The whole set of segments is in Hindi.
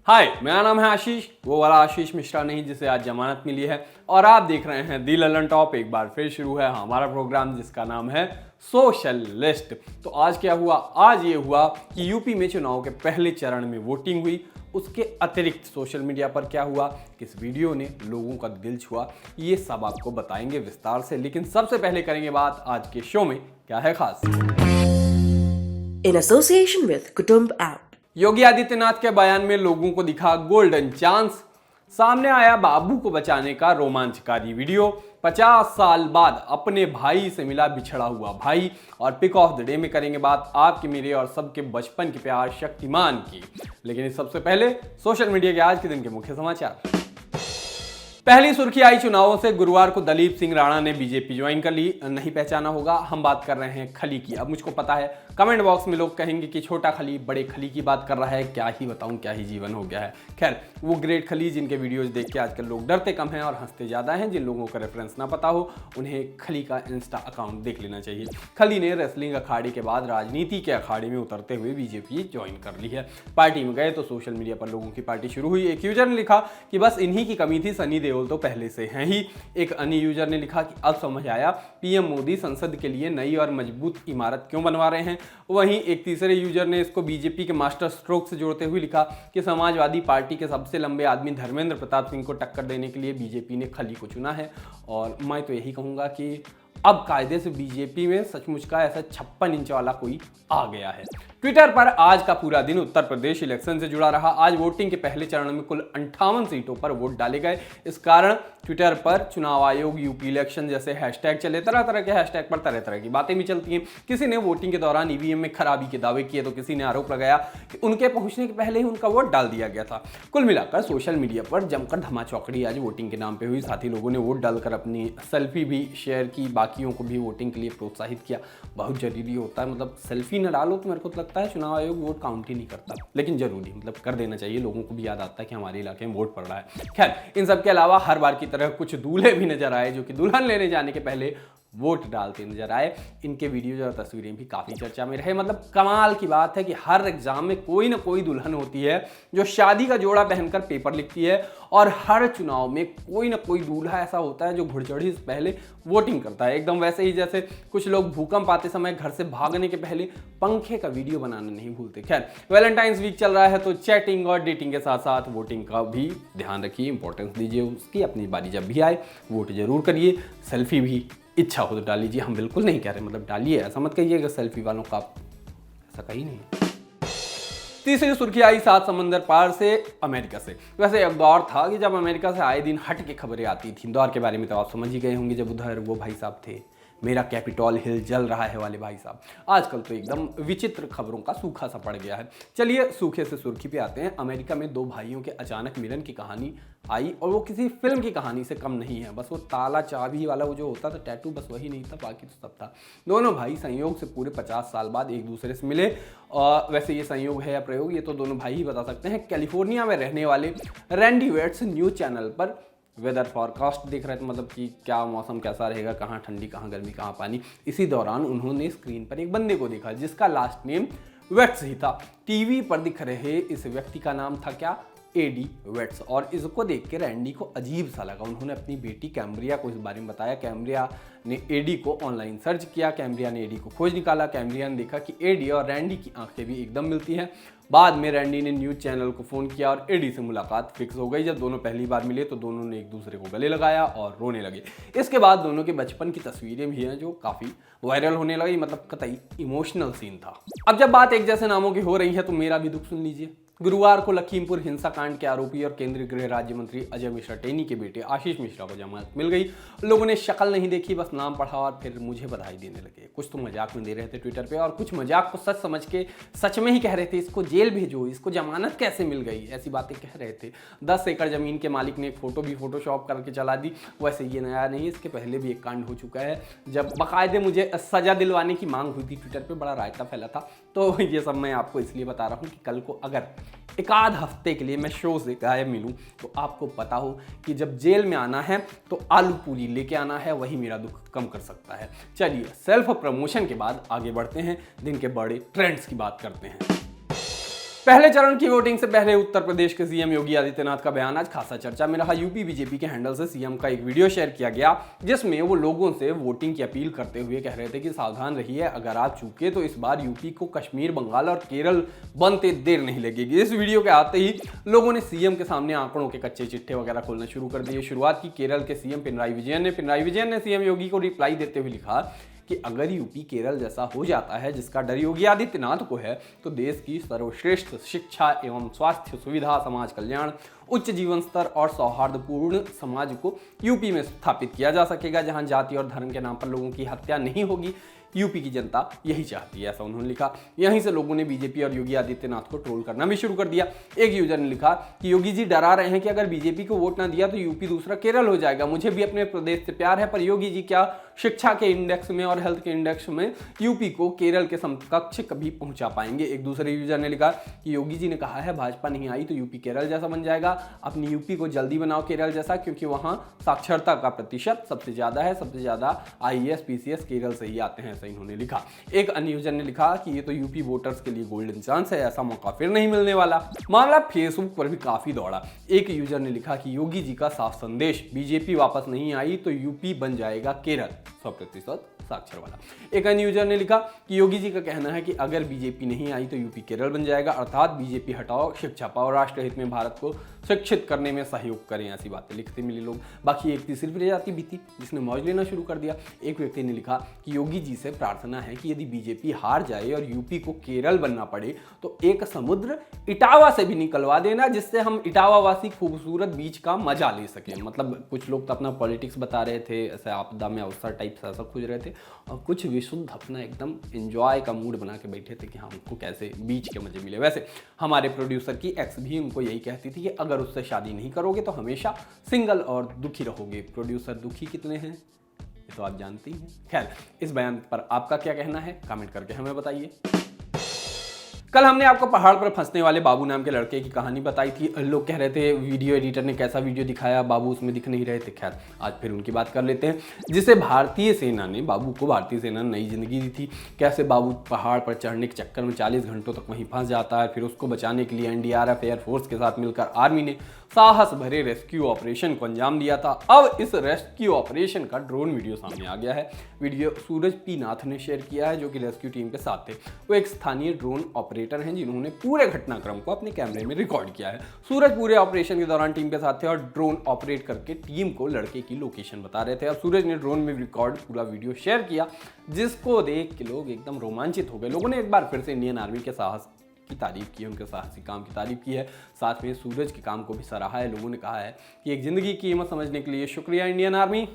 हाय, मेरा नाम है आशीष, वो वाला आशीष मिश्रा नहीं जिसे आज जमानत मिली है। और आप देख रहे हैं दी ललन टॉप। एक बार फिर शुरू है हमारा प्रोग्राम जिसका नाम है सोशल लिस्ट। तो आज क्या हुआ? आज ये हुआ कि यूपी में चुनाव के पहले चरण में वोटिंग हुई। उसके अतिरिक्त सोशल मीडिया पर क्या हुआ, किस वीडियो ने लोगों का दिल छुआ, ये सब आपको बताएंगे विस्तार से। लेकिन सबसे पहले करेंगे बात आज के शो में क्या है खास। In association with Kutumb app. Yogi Adityanath के बयान में लोगों को दिखा गोल्डन चांस। सामने आया बाबू को बचाने का रोमांचकारी वीडियो। 50 साल बाद अपने भाई से मिला बिछड़ा हुआ भाई। और पिक ऑफ द डे में करेंगे बात आपके, मेरे और सबके बचपन के प्यार शक्तिमान की। लेकिन सबसे पहले सोशल मीडिया के आज के दिन के मुख्य समाचार। पहली सुर्खी आई चुनावों से। गुरुवार को दलीप सिंह राणा ने बीजेपी ज्वाइन कर ली। नहीं पहचाना होगा, हम बात कर रहे हैं खली की। अब मुझको पता है कमेंट बॉक्स में लोग कहेंगे कि छोटा खली बड़े खली की बात कर रहा है। क्या ही बताऊं, क्या ही जीवन हो गया है। खैर, वो ग्रेट खली जिनके वीडियोस देख के आजकल लोग डरते कम हैं और हंसते ज्यादा हैं। जिन लोगों का रेफरेंस ना पता हो उन्हें खली का इंस्टा अकाउंट देख लेना चाहिए। खली ने रेसलिंग अखाड़े के बाद राजनीति के अखाड़े में उतरते हुए बीजेपी ज्वाइन कर ली है। पार्टी में गए तो सोशल मीडिया पर लोगों की पार्टी शुरू हुई। एक यूजर ने लिखा कि बस इन्हीं की कमी थी, सनी देओल तो पहले से हैं ही। एक अन्य यूजर ने लिखा कि अब समझ आया पीएम मोदी संसद के लिए नई और मजबूत इमारत क्यों बनवा रहे हैं। वहीं एक तीसरे यूजर ने इसको बीजेपी के मास्टर स्ट्रोक से जोड़ते हुए लिखा कि समाजवादी पार्टी के सबसे लंबे आदमी धर्मेंद्र प्रताप सिंह को टक्कर देने के लिए बीजेपी ने खली को चुना है। और मैं तो यही कहूंगा कि अब कायदे से बीजेपी में सचमुच का ऐसा 56 इंच वाला कोई आ गया है। ट्विटर पर आज का पूरा दिन उत्तर प्रदेश इलेक्शन से जुड़ा रहा। आज वोटिंग के पहले चरण में कुल 58 सीटों पर वोट डाले गए। इस कारण ट्विटर पर चुनाव आयोग, यूपी इलेक्शन जैसे हैशटैग चले। तरह तरह के हैशटैग पर तरह तरह की बातें भी चलती हैं। किसी ने वोटिंग के दौरान ईवीएम में खराबी के दावे किए तो किसी ने आरोप लगाया कि उनके पहुंचने के पहले ही उनका वोट डाल दिया गया था। कुल मिलाकर सोशल मीडिया पर जमकर धमाचौकड़ी आज वोटिंग के नाम पर हुई। साथ ही लोगों ने वोट डालकर अपनी सेल्फी भी शेयर की, बाकियों को भी वोटिंग के लिए प्रोत्साहित किया। बहुत जरूरी होता है, मतलब सेल्फी न डालो तो मेरे को लगता है चुनाव आयोग वोट काउंट ही नहीं करता। लेकिन जरूरी मतलब कर देना चाहिए, लोगों को भी याद आता है कि हमारे इलाके में वोट पड़ रहा है। खैर, इन सब के अलावा हर बार की तरह कुछ दूल्हे भी नजर आए जो कि दुल्हन लेने जाने के पहले वोट डालते नजर आए। इनके वीडियोज और तस्वीरें भी काफ़ी चर्चा में रहे। मतलब कमाल की बात है कि हर एग्जाम में कोई ना कोई दुल्हन होती है जो शादी का जोड़ा पहनकर पेपर लिखती है, और हर चुनाव में कोई ना कोई दूल्हा ऐसा होता है जो घुड़चढ़ी से पहले वोटिंग करता है। एकदम वैसे ही जैसे कुछ लोग भूकंप आते समय घर से भागने के पहले पंखे का वीडियो बनाना नहीं भूलते। खैर, वैलेंटाइंस वीक चल रहा है तो चैटिंग और डेटिंग के साथ साथ वोटिंग का भी ध्यान रखिए, इंपॉर्टेंस दीजिए उसकी। अपनी बारी जब भी आए वोट जरूर करिए। सेल्फी भी इच्छा हो तो डाल लीजिए। हम बिल्कुल नहीं कह रहे, मतलब डालिए, ऐसा मत कहिएगा सेल्फी वालों का, ऐसा कहीं नहीं। तीसरी सुर्खी आई सात समंदर पार से, अमेरिका से। वैसे एक दौर था कि जब अमेरिका से आए दिन हट के खबरें आती थी। दौर के बारे में तो आप समझ ही गए होंगे, जब उधर वो भाई साहब थे, मेरा कैपिटॉल हिल जल रहा है वाले भाई साहब। आजकल तो एकदम विचित्र खबरों का सूखा सा पड़ गया है। चलिए सूखे से सुर्खी पे आते हैं। अमेरिका में दो भाइयों के अचानक मिलन की कहानी आई, और वो किसी फिल्म की कहानी से कम नहीं है। बस वो ताला चाबी वाला वो जो होता था टैटू, बस वही नहीं था, बाकी तो सब था। दोनों भाई संयोग से पूरे 50 साल बाद एक दूसरे से मिले। और वैसे ये संयोग है या प्रयोग, ये तो दोनों भाई ही बता सकते हैं। कैलिफोर्निया में रहने वाले रैंडी वेट्स न्यूज चैनल पर वेदर फॉरकास्ट देख रहे थे, मतलब कि क्या मौसम कैसा रहेगा, कहाँ ठंडी, कहाँ गर्मी, कहाँ पानी। इसी दौरान उन्होंने स्क्रीन पर एक बंदे को देखा जिसका लास्ट नेम वेट्स ही था। टीवी पर दिख रहे इस व्यक्ति का नाम था क्या, एडी वेट्स। और इसको देख के रैंडी को अजीब सा लगा। उन्होंने अपनी बेटी कैम्ब्रिया को इस बारे में बताया। कैम्ब्रिया ने एडी को ऑनलाइन सर्च किया। कैम्ब्रिया ने एडी को खोज निकाला। कैम्ब्रिया ने देखा कि एडी और रैंडी की आंखें भी एकदम मिलती हैं। बाद में रैंडी ने न्यूज़ चैनल को फ़ोन किया और एडी से मुलाकात फिक्स हो गई। जब दोनों पहली बार मिले तो दोनों ने एक दूसरे को गले लगाया और रोने लगे। इसके बाद दोनों के बचपन की तस्वीरें भी हैं जो काफ़ी वायरल होने लगी। मतलब कतई इमोशनल सीन था। अब जब बात एक जैसे नामों की हो रही है तो मेरा भी दुख सुन लीजिए। गुरुवार को लखीमपुर हिंसाकांड के आरोपी और केंद्रीय गृह राज्य मंत्री अजय मिश्रा टेनी के बेटे आशीष मिश्रा को जमानत मिल गई। लोगों ने शक्ल नहीं देखी, बस नाम पढ़ा और फिर मुझे बधाई देने लगे। कुछ तो मजाक में दे रहे थे ट्विटर पे, और कुछ मजाक को सच समझ के सच में ही कह रहे थे इसको जेल भेजो, इसको जमानत कैसे मिल गई, ऐसी बातें कह रहे थे। 10 एकड़ जमीन के मालिक ने एक फोटो भी फोटोशॉप करके चला दी। वैसे ये नया नहीं, इसके पहले भी एक कांड हो चुका है जब बाकायदे मुझे सजा दिलवाने की मांग हुई थी। ट्विटर पर बड़ा रायता फैला था। तो ये सब मैं आपको इसलिए बता रहा हूँ कि कल को अगर एक आध हफ्ते के लिए मैं शो से गायब मिलूं तो आपको पता हो कि जब जेल में आना है तो आलू पूरी लेके आना है, वही मेरा दुख कम कर सकता है। चलिए सेल्फ प्रमोशन के बाद आगे बढ़ते हैं, दिन के बड़े ट्रेंड्स की बात करते हैं। पहले चरण की वोटिंग से पहले उत्तर प्रदेश के सीएम योगी आदित्यनाथ का बयान आज खासा चर्चा में रहा। यूपी बीजेपी के हैंडल से सीएम का एक वीडियो शेयर किया गया जिसमें वो लोगों से वोटिंग की अपील करते हुए कह रहे थे कि सावधान रहिए, अगर आप चूके तो इस बार यूपी को कश्मीर, बंगाल और केरल बनते देर नहीं लगेगी। इस वीडियो के आते ही लोगों ने सीएम के सामने आंकड़ों के कच्चे चिट्ठे वगैरह खोलना शुरू कर दिए। शुरुआत की केरल के सीएम पिनराई विजयन ने सीएम योगी को रिप्लाई देते हुए लिखा कि अगर यूपी केरल जैसा हो जाता है जिसका डर योगी आदित्यनाथ को है, तो देश की सर्वश्रेष्ठ शिक्षा एवं स्वास्थ्य सुविधा, समाज कल्याण, उच्च जीवन स्तर और सौहार्दपूर्ण समाज को यूपी में स्थापित किया जा सकेगा, जहां जाति और धर्म के नाम पर लोगों की हत्या नहीं होगी। यूपी की जनता यही चाहती है, ऐसा उन्होंने लिखा। यहीं से लोगों ने बीजेपी और योगी आदित्यनाथ को ट्रोल करना भी शुरू कर दिया। एक यूजर ने लिखा कि योगी जी डरा रहे हैं कि अगर बीजेपी को वोट ना दिया तो यूपी दूसरा केरल हो जाएगा। मुझे भी अपने प्रदेश से प्यार है, पर योगी जी क्या शिक्षा के इंडेक्स में और हेल्थ के इंडेक्स में यूपी को केरल के समकक्ष कभी पहुंचा पाएंगे। एक दूसरे यूजर ने लिखा कि योगी जी ने कहा है भाजपा नहीं आई तो यूपी केरल जैसा बन जाएगा। अपनी यूपी को जल्दी बनाओ केरल जैसा, क्योंकि वहां साक्षरता का प्रतिशत सबसे ज्यादा है, सबसे ज्यादा आईएएस पीसीएस केरल से ही आते हैं, ऐसा इन्होंने लिखा। एक अन्य यूजर ने लिखा कि ये तो यूपी वोटर्स के लिए गोल्डन चांस है, ऐसा मौका फिर नहीं मिलने वाला। मामला फेसबुक पर भी काफी दौड़ा। एक यूजर ने लिखा कि योगी जी का साफ संदेश, बीजेपी वापस नहीं आई तो यूपी बन जाएगा केरल, 100% साक्षर वाला। एक अन्य यूजर ने लिखा कि योगी जी का कहना है कि अगर बीजेपी नहीं आई तो यूपी केरल बन जाएगा, अर्थात बीजेपी हटाओ, शिक्षा पाओ, राष्ट्र हित में भारत को शिक्षित करने में सहयोग करें, ऐसी बातें लिखते मिले लोग। बाकी एक तीसरी प्रजाति भी थी जिसने मौज लेना शुरू कर दिया। एक व्यक्ति ने लिखा कि योगी जी से प्रार्थना है कि यदि बीजेपी हार जाए और यूपी को केरल बनना पड़े तो एक समुद्र इटावा से भी निकलवा देना, जिससे हम इटावा वासी खूबसूरत बीच का मजा ले सकें। मतलब कुछ लोग तो अपना पॉलिटिक्स बता रहे थे, ऐसे आपदा में अवसर टाइप से ऐसा खोज रहे थे, और कुछ विशुद्ध अपना एकदम एंजॉय का मूड बना के बैठे थे कि हमको कैसे बीच के मजे मिले। वैसे हमारे प्रोड्यूसर की एक्स भी उनको यही कहती थी कि अगर उससे शादी नहीं करोगे तो हमेशा सिंगल और दुखी रहोगे। प्रोड्यूसर दुखी कितने हैं ये तो आप जानते ही हैं। खैर, इस बयान पर आपका क्या कहना है कमेंट करके हमें बताइए। कल हमने आपको पहाड़ पर फंसने वाले बाबू नाम के लड़के की कहानी बताई थी। लोग कह रहे थे वीडियो एडिटर ने कैसा वीडियो दिखाया, बाबू उसमें दिख नहीं रहे थे। खैर, आज फिर उनकी बात कर लेते हैं, जिसे भारतीय सेना ने, बाबू को भारतीय सेना ने नई जिंदगी दी थी। कैसे बाबू पहाड़ पर चढ़ने के चक्कर में 40 घंटों तक वहीं फंस जाता है, फिर उसको बचाने के लिए एनडीआरएफ, एयरफोर्स के साथ मिलकर आर्मी ने साहस भरे रेस्क्यू ऑपरेशन को अंजाम दिया था। अब इस रेस्क्यू ऑपरेशन का ड्रोन वीडियो सामने आ गया है। वीडियो सूरज पी नाथ ने शेयर किया है, जो कि रेस्क्यू टीम के साथ थे। वो एक स्थानीय ड्रोन ऑपरेटर हैं जिन्होंने पूरे घटनाक्रम को अपने कैमरे में रिकॉर्ड किया है। सूरज पूरे ऑपरेशन के दौरान टीम के साथ थे और ड्रोन ऑपरेट करके टीम को लड़के की लोकेशन बता रहे थे। और सूरज ने ड्रोन में रिकॉर्ड पूरा वीडियो शेयर किया, जिसको देख के लोग एकदम रोमांचित हो गए। लोगों ने एक बार फिर से इंडियन आर्मी के साहस की तारीफ की है, उनके साहसी काम की तारीफ की है, साथ में सूरज के काम को भी सराहा है। लोगों ने कहा है कि एक जिंदगी की कीमत समझने के लिए शुक्रिया इंडियन आर्मी।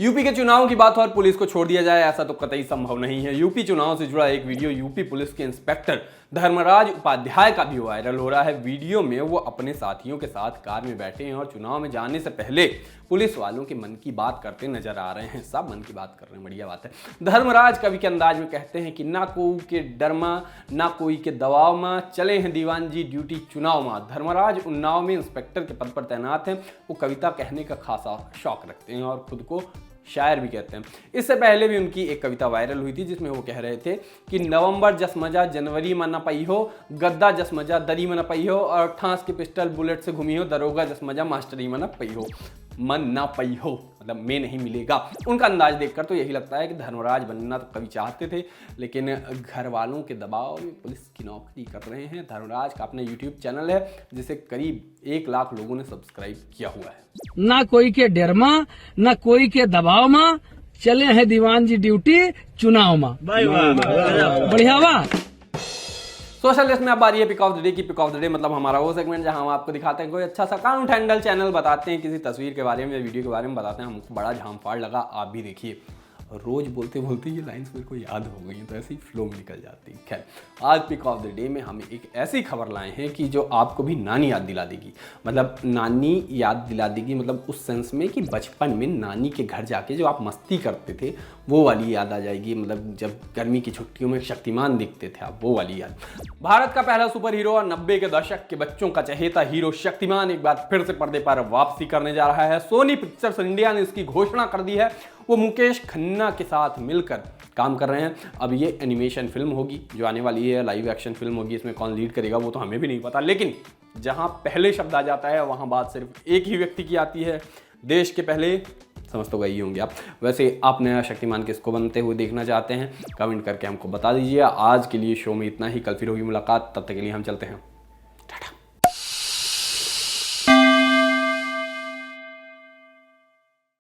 यूपी के चुनाव की बात और पुलिस को छोड़ दिया जाए, ऐसा तो कतई संभव नहीं है। यूपी चुनाव से जुड़ा एक वीडियो यूपी पुलिस के इंस्पेक्टर धर्मराज उपाध्याय का भी वायरल हो रहा है। वीडियो में वो अपने साथियों के साथ कार में बैठे हैं और चुनाव में जाने से पहले पुलिस वालों के मन की बात करते नजर आ रहे हैं। सब मन की बात कर रहे हैं, बढ़िया बात है। धर्मराज कवि के अंदाज में कहते हैं कि ना कोई के डर मां, ना कोई के दबाव मां, चले हैं दीवान जी ड्यूटी चुनाव मां। धर्मराज उन्नाव में इंस्पेक्टर के पद पर तैनात हैं। वो कविता कहने का खासा शौक रखते हैं और खुद को शायर भी कहते हैं। इससे पहले भी उनकी एक कविता वायरल हुई थी जिसमें वो कह रहे थे कि नवंबर जसमजा जनवरी में न पई हो, गद्दा जसमजा दरी में न पई हो, और ठांस के पिस्टल बुलेट से घूमी हो, दरोगा जसमजा मास्टरी में न पई हो। मन ना पई हो, मतलब में नहीं मिलेगा। उनका अंदाज देखकर तो यही लगता है कि धर्मराज बनना तो कभी चाहते थे, लेकिन घर वालों के दबाव में पुलिस की नौकरी कर रहे हैं। धर्मराज का अपना यूट्यूब चैनल है जिसे करीब 1 लाख लोगों ने सब्सक्राइब किया हुआ है। ना कोई के डर में, ना कोई के दबाव में, चले हैं दीवान जी ड्यूटी चुनाव में। बढ़िया बात। सोशल लिस्ट में अब आ रही है पिक ऑफ द डे की। पिक ऑफ द डे मतलब हमारा वो सेगमेंट जहां हम आपको दिखाते हैं कोई अच्छा सा अकाउंट हैंडल, चैनल बताते हैं किसी तस्वीर के बारे में या वीडियो के बारे में बताते हैं। हमको बड़ा झांफाड़ लगा, आप भी देखिए। रोज बोलते बोलते ये लाइंस मेरे को याद हो गई हैं, तो ऐसे ही फ्लो में निकल जाती है। खैर, आज पिक ऑफ द डे में हम एक ऐसी खबर लाए हैं कि जो आपको भी नानी याद दिला देगी। मतलब नानी याद दिला देगी, मतलब उस सेंस में कि बचपन में नानी के घर जाके जो आप मस्ती करते थे वो वाली याद आ जाएगी। मतलब जब गर्मी की छुट्टियों में शक्तिमान देखते थे आप, वो वाली याद। भारत का पहला सुपर हीरो और 90 के दशक के बच्चों का चहेता हीरो शक्तिमान एक बार फिर से पर्दे पर वापसी करने जा रहा है। सोनी पिक्चर्स इंडिया ने इसकी घोषणा कर दी है। वो मुकेश खन्ना के साथ मिलकर काम कर रहे हैं। अब ये एनिमेशन फिल्म होगी जो आने वाली है, लाइव एक्शन फिल्म होगी। इसमें कौन लीड करेगा वो तो हमें भी नहीं पता, लेकिन जहां पहले शब्द आ जाता है वहां बात सिर्फ एक ही व्यक्ति की आती है, देश के पहले। समझ तो गई होंगे आप। वैसे आप नया शक्तिमान किसको बनते हुए देखना चाहते हैं, कमेंट करके हमको बता दीजिए। आज के लिए शो में इतना ही, कल फिर होगी मुलाकात, तब तक के लिए हम चलते हैं।